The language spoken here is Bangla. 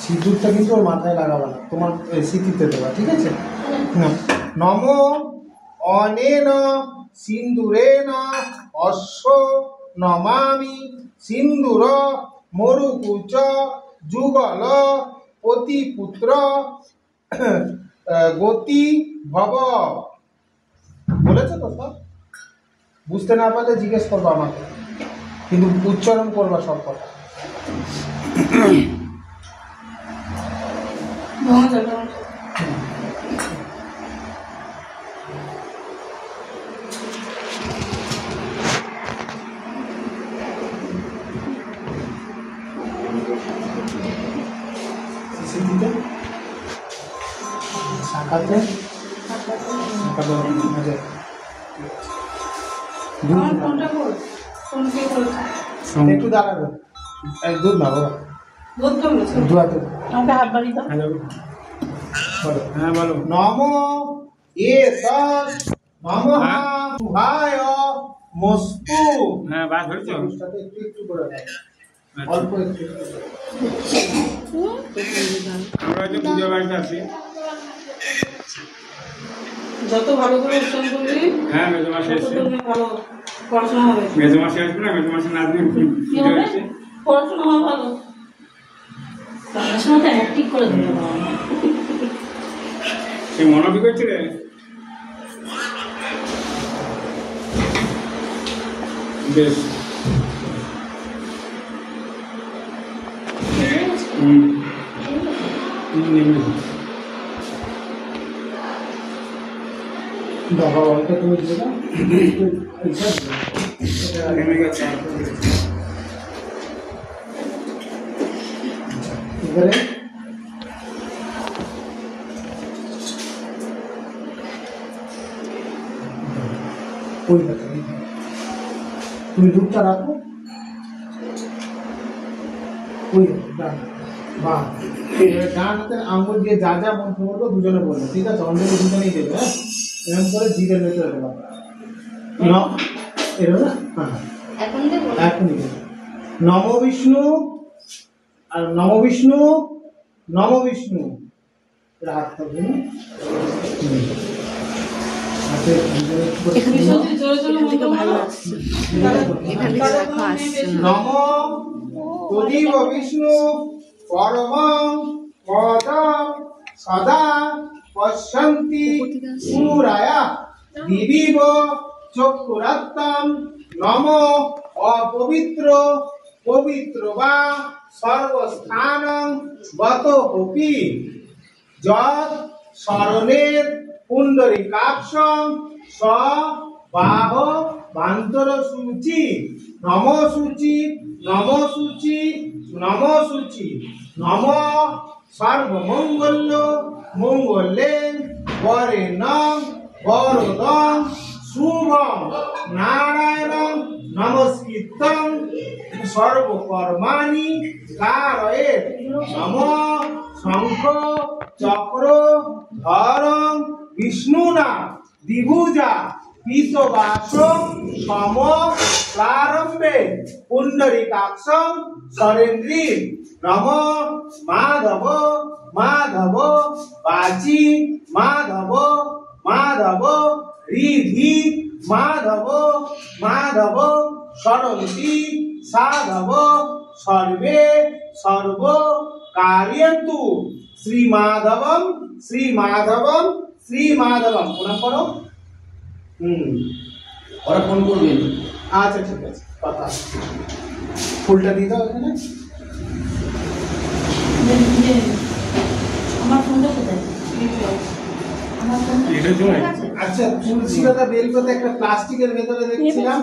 সিঁদুরটা কিন্তু ওর মাথায় লাগাবো না, তোমার স্মৃতিতে দেবা, ঠিক আছে? নম অনেন সিন্দুরেন অশ্ব নমামি সিন্দুর মরুকুচ যুগল পতিপুত্র গতি ভব। বলেছো তো সব? বুঝতে না পারলে জিজ্ঞেস করবো আমাকে, কিন্তু উচ্চারণ করবা সব কথা। একটু দাঁড়াবে, দুধ না বাবা, হাত বাড়ি দাও। হ্যাঁ বলো। নম এ নমঃ শুভায় মস্তু। হ্যাঁ বাদ হয়েছে, একটু একটু করে অল্প একটু। আমরা যে পূজা বাড়িতে আছি, যত ভালো করে উচ্চারণ করবি, হ্যাঁ মেজমাসে এসে ভালো পড়াশোনা হবে। মেজমাসে আসবে না, মেজমাসে না দিন কি হবে? পড়াশোনা হবে ভালো, পড়াশোনাটা অ্যাক্টিভ করে দিবে বাবা। সে মনোযোগ করছে রে। বেশ বাবা অল্প তুমি দিলে না, এবারে তুমি দুধটা রাখো, ডান হাতের আঙুল দিয়ে যা যা মন্ত্র বলবো দুজনে বলবো, ঠিক আছে? অঞ্জলি দুজনেই দেবে। হ্যাঁ, এরকম করে জিভের ভেতরে দেবো, এরকম না? এখনই দেবো। নম বিষ্ণু আর নম বিষ্ণু, নম বিষ্ণু হাত থাকবে না। নম তদিব বিষ্ণু পরমং পদং সদা পশ্যন্তি পুরায়া দিবিব চক্ষুরাত্তম। নম অপবিত্র পবিত্র বা সর্বস্থানং গত হপি যৎ শরণের পুণ্ডরীকাক্ষং স বাহ বান্তর সূচি। নম সূচি, নম সূচি, নম সূচি। নম সর্বমঙ্গল্য মঙ্গলে বরেণ্যং বরদং শুভং নারায়ণং নমস্কৃত্যং সর্বকর্মাণি কারয়েৎ। নম শঙ্খ চক্র ধরং বিষ্ণুনা দ্বিভুজা পিতবাস সম প্রারম্ভে পুণ্ডরীকাক্ষং সরেন্দ্রী। নম মাধব মাধব বাচি মাধব মাধব রিধি মাধব মাধব সরন্তি সাধব সর্বে সর্ব কার্যন্তু শ্রীমাধবম শ্রীমাধবম শ্রীমাধবম। প্রণাম করো। ওরা ফোন করবেন। আচ্ছা ঠিক আছে, কথা ফুলটা দিয়ে দাও এখানে। আমার ফোনটা কোথায়? আচ্ছা, তুলসী পাতা বেল পাতা একটা প্লাস্টিকের ভেতরে দেখছিলাম।